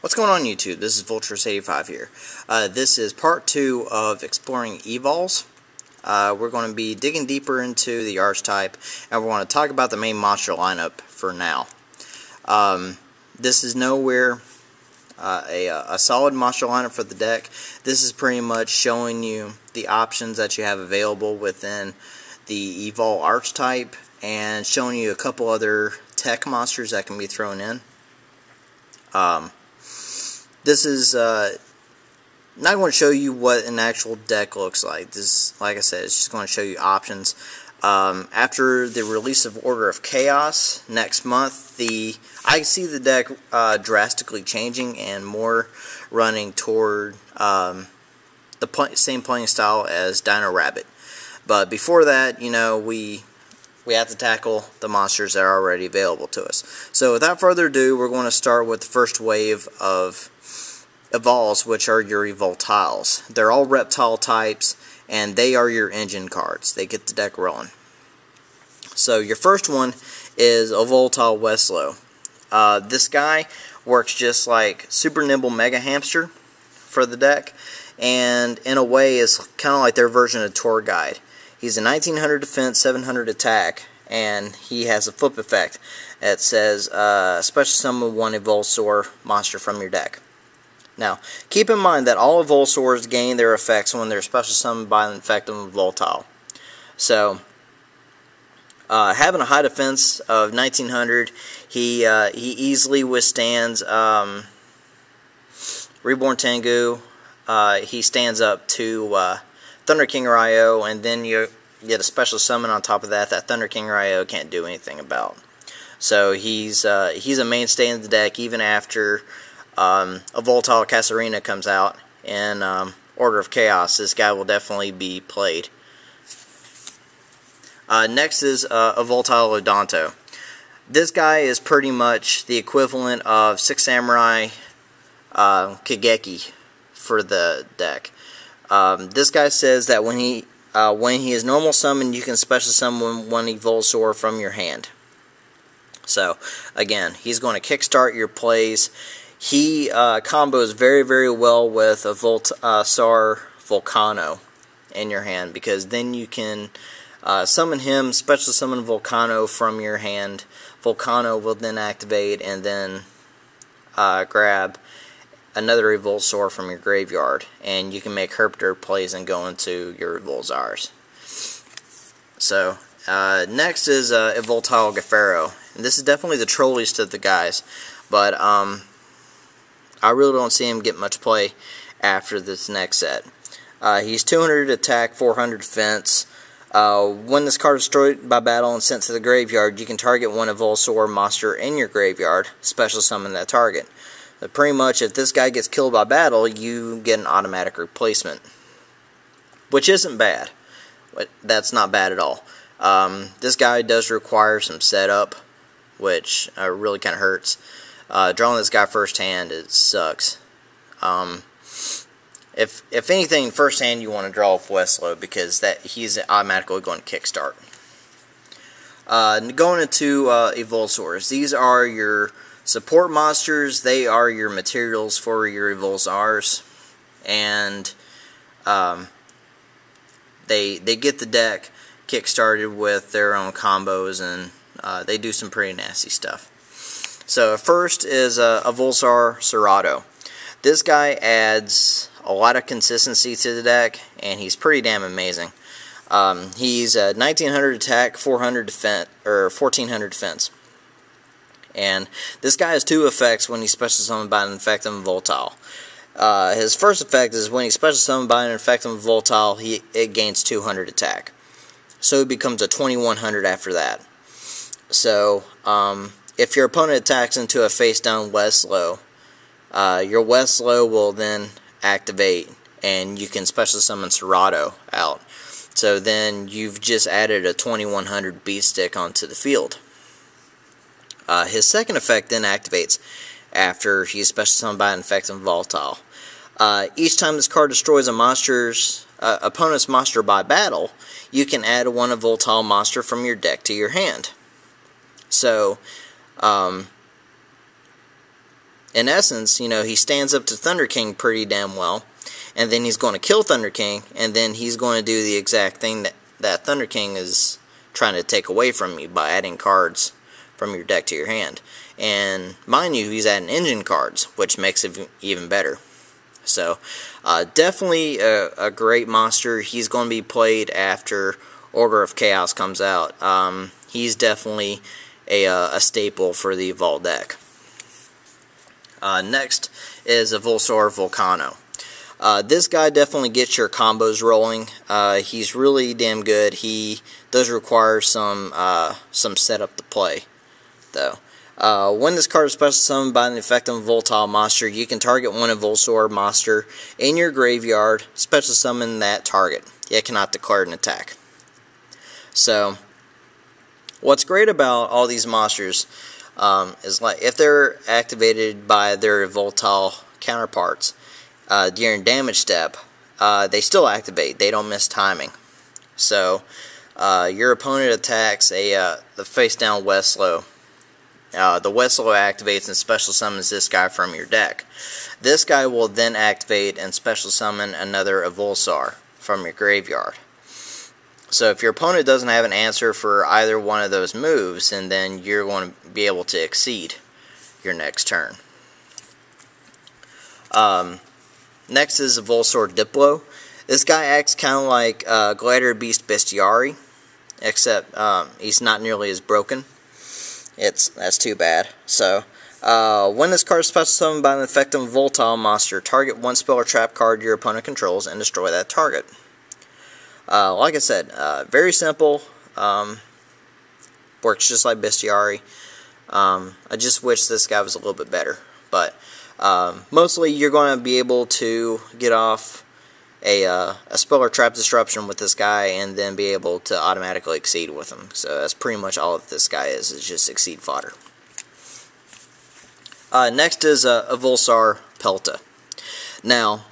What's going on YouTube? This is Vulturous85 here. This is part 2 of exploring Evols. We're going to be digging deeper into the archetype, and we're going to talk about the main monster lineup for now. This is nowhere a solid monster lineup for the deck. This is pretty much showing you the options that you have available within the Evol archetype, and showing you a couple other tech monsters that can be thrown in. This is not going to show you what an actual deck looks like. This, like I said, it's just going to show you options. After the release of Order of Chaos next month, I see the deck drastically changing and more running toward the same playing style as Dino Rabbit. But before that, you know, we have to tackle the monsters that are already available to us. So without further ado, we're going to start with the first wave of Evols, which are your Evoltiles. They're all reptile types, and they are your engine cards. They get the deck rolling. So your first one is Evoltile Westlow. This guy works just like Super Nimble Mega Hamster for the deck, and in a way is kind of like their version of Tour Guide. He's a 1900 defense, 700 attack, and he has a flip effect that says special summon one Evolsaur monster from your deck. Now, keep in mind that all Evolsaurs gain their effects when they're special summoned by an effective Evoltile. So, having a high defense of 1900, he easily withstands Reborn Tengu. He stands up to Thunder King or IO, and then you get a special summon on top of that Thunder King or IO can't do anything about. So he's a mainstay in the deck even after Evoltile Kasarina comes out in Order of Chaos. This guy will definitely be played. Next is Evoltile Odonto. This guy is pretty much the equivalent of Six Samurai Kageki for the deck. This guy says that when he is normal summoned, you can special summon one Evolsaur from your hand. So again, he's going to kickstart your plays. He combos very, very well with a Evolsaur Volcano in your hand, because then you can summon him, special summon Volcano from your hand. Volcano will then activate, and then grab another Evolsaur from your graveyard, and you can make Herpter plays and go into your Evolzars. So next is Evoltile Gafaro, and this is definitely the trolliest of the guys, but I really don't see him get much play after this next set. He's 200 attack, 400 defense. When this card is destroyed by battle and sent to the graveyard, you can target one Evolsaur monster in your graveyard, special summon that target. But pretty much, if this guy gets killed by battle, you get an automatic replacement, which isn't bad. But that's not bad at all. This guy does require some setup, which really kind of hurts. Drawing this guy first hand, it sucks. If anything, first hand you want to draw with Westlow, because he's automatically going to kickstart. Going into Evolsaurs, these are your support monsters. They are your materials for your Evolzars, and they get the deck kickstarted with their own combos, and they do some pretty nasty stuff. So first is Evolsar Serato. This guy adds a lot of consistency to the deck, and he's pretty damn amazing. He's 1900 attack, 400 defense, or 1400 defense. And this guy has two effects when he's special summoned by an effective Evoltile. His first effect is when he's special summoned by an effective Evoltile, it gains 200 attack. So it becomes a 2100 after that. So if your opponent attacks into a face-down Westlow, your Westlow will then activate, and you can special summon Serato out. So then you've just added a 2100 beast stick onto the field. His second effect then activates after he's special summoned by an effective Evoltile. Each time this card destroys a opponent's monster by battle, you can add one Evoltile monster from your deck to your hand. So, in in essence, you know, he stands up to Thunder King pretty damn well, and then he's going to kill Thunder King, and then he's going to do the exact thing that Thunder King is trying to take away from you by adding cards from your deck to your hand. And mind you, he's adding engine cards, which makes it even better. So, definitely a great monster. He's going to be played after Order of Chaos comes out. He's definitely a staple for the Evol deck. Next is Evolsaur Volcano. This guy definitely gets your combos rolling. He's really damn good. He does require some setup to play, though. When this card is special summoned by an effective volatile monster, you can target one Evolsaur monster in your graveyard, special summon that target. It cannot declare an attack. So, what's great about all these monsters is, like, if they're activated by their volatile counterparts during damage step, they still activate. They don't miss timing. So, your opponent attacks the face down Westlow. The Westlow activates and special summons this guy from your deck. This guy will then activate and special summon another Evolsaur from your graveyard. So if your opponent doesn't have an answer for either one of those moves, and then you're going to be able to exceed your next turn. Next is Evolsaur Diplo. This guy acts kind of like Glider Beast Bestiary, except he's not nearly as broken. That's too bad. So, when this card is special summoned by an effective volatile monster, target one spell or trap card your opponent controls and destroy that target. Like I said, very simple. Works just like Bestiary. I just wish this guy was a little bit better. But mostly you're going to be able to get off a spell or trap disruption with this guy, and then be able to automatically exceed with him. So that's pretty much all that this guy is just exceed fodder. Next is Evolsaur Pelta. Now,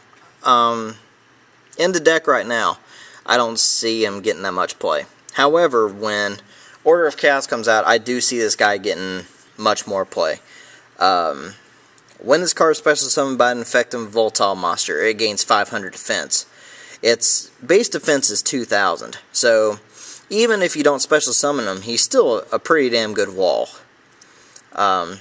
in the deck right now, I don't see him getting that much play. However, when Order of Chaos comes out, I do see this guy getting much more play. When this card is special summoned by an effective volatile monster, it gains 500 defense. Its base defense is 2,000. So, even if you don't special summon him, he's still a pretty damn good wall. And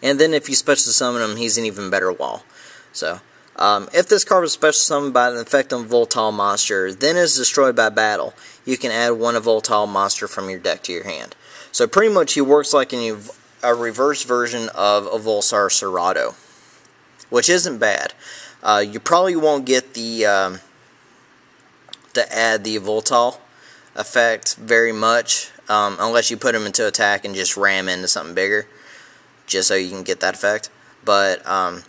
then if you special summon him, he's an even better wall. So, if this card is special summoned by an effective volatile monster, then is destroyed by battle, you can add one volatile monster from your deck to your hand. So pretty much he works like a reverse version of Evolsaur Serato, which isn't bad. You probably won't get the to add the volatile effect very much, unless you put him into attack and just ram into something bigger, just so you can get that effect. But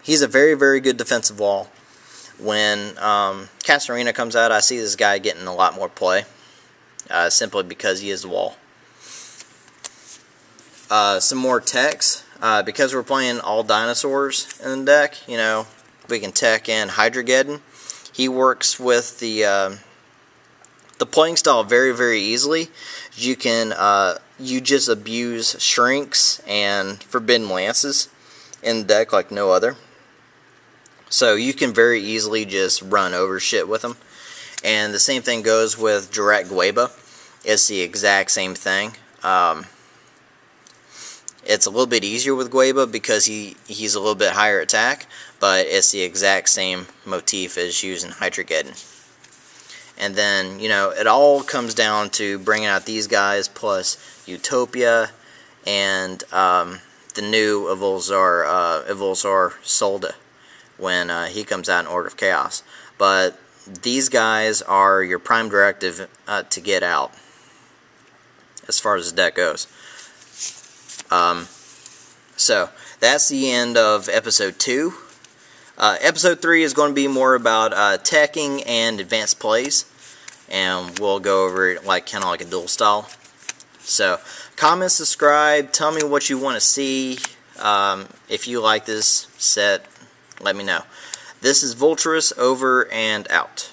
he's a very, very good defensive wall. When Cast Arena comes out, I see this guy getting a lot more play, simply because he is the wall. Some more techs. Because we're playing all dinosaurs in the deck, you know, we can tech in Hydrogeddon. He works with the playing style very, very easily. You can you just abuse Shrinks and Forbidden Lances in the deck like no other. So you can very easily just run over shit with him. And the same thing goes with Direct Gueba. It's the exact same thing. It's a little bit easier with Gueba because he's a little bit higher attack, but it's the exact same motif as using Hydrogeddon. And then, you know, it all comes down to bringing out these guys plus Utopia and the new Evolsaur Solda when he comes out in Order of Chaos. But these guys are your prime directive to get out as far as the deck goes. So that's the end of episode 2. Episode 3 is going to be more about teching and advanced plays, and we'll go over it kind of like a duel style. So comment, subscribe, tell me what you want to see. If you like this set, let me know. This is Volturus over and out.